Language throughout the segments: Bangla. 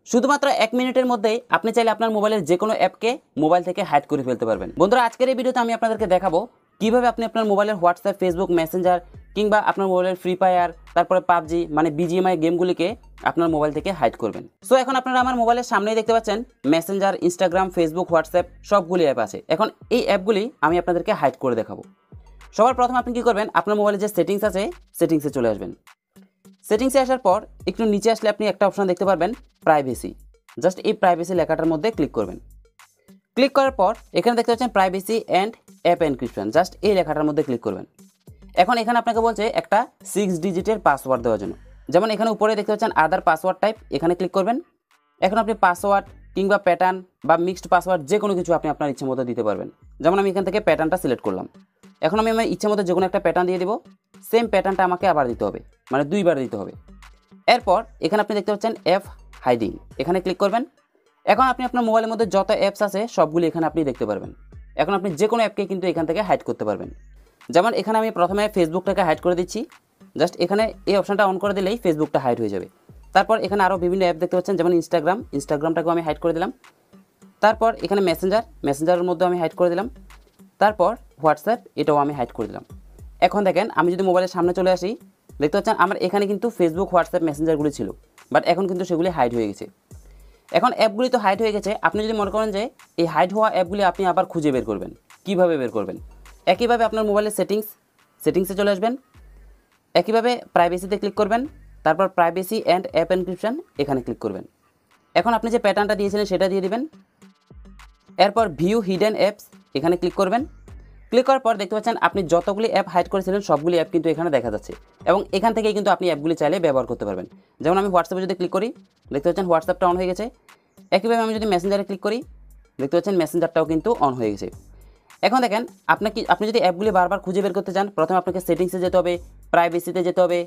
শুধুমাত্র 1 মিনিটের মধ্যেই আপনি চাইলে আপনার মোবাইলের যে কোনো অ্যাপকে মোবাইল থেকে হাইড করে ফেলতে পারবেন। বন্ধুরা, আজকের এই ভিডিওতে আমি আপনাদেরকে দেখাবো কিভাবে আপনি আপনার মোবাইলের হোয়াটসঅ্যাপ, ফেসবুক, মেসেঞ্জার কিংবা আপনার মোবাইলের ফ্রি ফায়ার, তারপরে পাবজি মানে বিজিএমআই গেমগুলিকে আপনার মোবাইল থেকে হাইড করবেন। সো এখন আপনারা আমার মোবাইলের সামনেই দেখতে পাচ্ছেন মেসেঞ্জার, ইনস্টাগ্রাম, ফেসবুক, হোয়াটসঅ্যাপ সবগুলি অ্যাপ আছে। এখন এই অ্যাপগুলি আমি আপনাদেরকে হাইড করে দেখাবো। সবার প্রথমে আপনি কী করবেন, আপনার মোবাইলে যে সেটিংস আছে সেটিংসে চলে আসবেন। সেটিংসে আসার পর একটু নিচে আসলে আপনি একটা অপশন দেখতে পারবেন প্রাইভেসি। জাস্ট এই প্রাইভেসি লেখাটার মধ্যে ক্লিক করবেন। ক্লিক করার পর এখানে দেখতে পাচ্ছেন privacy and app encryption, just এই লেখাটার মধ্যে ক্লিক করবেন। এখন এখানে আপনাকে বলছে একটা 6 ডিজিটের পাসওয়ার্ড দেওয়ার জন্য। যেমন এখানে উপরে দেখতে পাচ্ছেন আদার পাসওয়ার্ড টাইপ, এখানে ক্লিক করবেন। এখন আপনি পাসওয়ার্ড কিংবা প্যাটার্ন বা মিক্সড পাসওয়ার্ড যে কোনো কিছু আপনি আপনার ইচ্ছে মতো দিতে পারবেন। যেমন আমি এখান থেকে প্যাটার্নটা সিলেক্ট করলাম। এখন আমি আমার ইচ্ছে মতো যে কোনো একটা প্যাটার্ন দিয়ে দেবো। সেম প্যাটার্নটা আমাকে আবার দিতে হবে, মানে 2 বার দিতে হবে। এরপর এখানে আপনি দেখতে পাচ্ছেন অ্যাপ হাইডিং, এখানে ক্লিক করবেন। এখন আপনি আপনার মোবাইলের মধ্যে যত অ্যাপস আছে সবগুলি এখানে আপনি দেখতে পারবেন। এখন আপনি যে কোনো অ্যাপকে কিন্তু এখান থেকে হাইড করতে পারবেন। যেমন এখানে আমি প্রথমে ফেসবুকটাকে হাইড করে দিচ্ছি। জাস্ট এখানে এই অপশনটা অন করে দিলেই ফেসবুকটা হাইড হয়ে যাবে। তারপর এখানে আরও বিভিন্ন অ্যাপ দেখতে পাচ্ছেন, যেমন ইনস্টাগ্রামটাকেও আমি হাইড করে দিলাম। তারপর এখানে মেসেঞ্জারের মধ্যে আমি হাইড করে দিলাম। তারপর হোয়াটসঅ্যাপ, এটাও আমি হাইড করে দিলাম। এখন দেখেন আমি যদি মোবাইলের সামনে চলে আসি, দেখতে পাচ্ছেন আমার এখানে কিন্তু ফেসবুক, হোয়াটসঅ্যাপ, মেসেঞ্জারগুলি ছিল, বাট এখন কিন্তু সেগুলি হাইড হয়ে গেছে। এখন অ্যাপগুলি তো হাইড হয়ে গেছে, আপনি যদি মনে করেন যে এই হাইড হওয়া অ্যাপগুলি আপনি আবার খুঁজে বের করবেন, কীভাবে বের করবেন? একইভাবে আপনার মোবাইলের সেটিংসে চলে আসবেন। একইভাবে প্রাইভেসিতে ক্লিক করবেন। তারপর প্রাইভেসি অ্যান্ড অ্যাপ এনক্রিপশন, এখানে ক্লিক করবেন। এখন আপনি যে প্যাটার্নটা দিয়েছিলেন সেটা দিয়ে দিবেন। এরপর ভিউ হিডেন অ্যাপস, এখানে ক্লিক করবেন। ক্লিক করার পর দেখতে পাচ্ছেন আপনি যতগুলি অ্যাপ হাইড করেছিলেন সবগুলি অ্যাপ কিন্তু এখানে দেখা যাচ্ছে, এবং এখান থেকেই কিন্তু আপনি অ্যাপগুলি চাইলে ব্যবহার করতে পারবেন। যেমন আমি হোয়াটসঅ্যাপে যদি ক্লিক করি, দেখতে পাচ্ছেন হোয়াটসঅ্যাপটা অন হয়ে গেছে। একইভাবে আমি যদি মেসেঞ্জারে ক্লিক করি, দেখতে পাচ্ছেন মেসেঞ্জারটাও কিন্তু অন হয়ে গেছে। এখন দেখেন আপনি যদি অ্যাপগুলি বারবার খুঁজে বের করতে চান, প্রথমে আপনাকে সেটিংসে যেতে হবে, প্রাইভেসিতে যেতে হবে,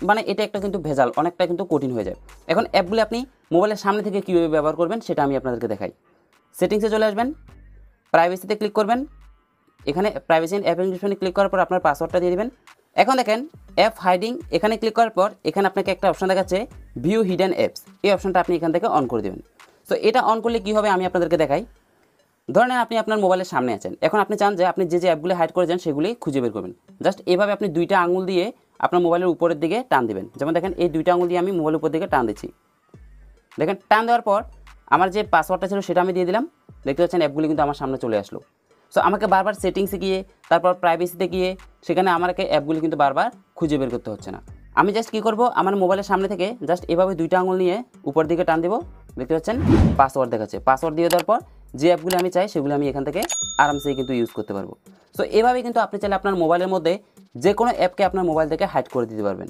মানে এটা একটা কিন্তু ভেজাল, অনেকটা কিন্তু কঠিন হয়ে যায়। এখন অ্যাপগুলি আপনি মোবাইলের সামনে থেকে কীভাবে ব্যবহার করবেন সেটা আমি আপনাদেরকে দেখাই। সেটিংসে চলে আসবেন, প্রাইভেসিতে ক্লিক করবেন। এখানে প্রাইভেসি অ্যান্ড অ্যাপ এনক্রিপশনে ক্লিক করার পর আপনার পাসওয়ার্ডটা দিয়ে দেবেন। এখন দেখেন অ্যাপ হাইডিং, এখানে ক্লিক করার পর এখানে আপনাকে একটা অপশন দেখাচ্ছে ভিউ হিডেন অ্যাপস, এই অপশনটা আপনি এখান থেকে অন করে দেবেন। সো এটা অন করলে কী হবে আমি আপনাদেরকে দেখাই। ধরে নেন আপনি আপনার মোবাইলের সামনে আছেন, এখন আপনি চান যে আপনি যে অ্যাপগুলি হাইড করেছেন সেগুলি খুঁজে বের করবেন। জাস্ট এভাবে আপনি 2টা আঙুল দিয়ে আপনার মোবাইলের উপরের দিকে টান দিবেন। যেমন দেখেন এই 2টা আঙুল দিয়ে আমি মোবাইলের উপর দিকে টান দিচ্ছি। দেখেন টান দেওয়ার পর আমার যে পাসওয়ার্ডটা ছিল সেটা আমি দিয়ে দিলাম। দেখতে পাচ্ছেন অ্যাপগুলি কিন্তু আমার সামনে চলে আসলো। সো আমাকে বারবার সেটিংসে গিয়ে তারপর প্রাইভেসিতে গিয়ে সেখানে আমাকে অ্যাপগুলি কিন্তু বারবার খুঁজে বের করতে হচ্ছে না। আমি জাস্ট কী করব, আমার মোবাইলের সামনে থেকে জাস্ট এভাবে 2টা আঙুল নিয়ে উপর দিকে টান দেবো। দেখতে পাচ্ছেন পাসওয়ার্ড দেখাচ্ছে। পাসওয়ার্ড দিয়ে দেওয়ার পর যে অ্যাপগুলি আমি চাই সেগুলো আমি এখান থেকে আরামসেই কিন্তু ইউজ করতে পারবো। সো এভাবে কিন্তু আপনি চাইলে আপনার মোবাইলের মধ্যে যে কোনো অ্যাপকে আপনার মোবাইল থেকে হাইড করে দিতে পারবেন।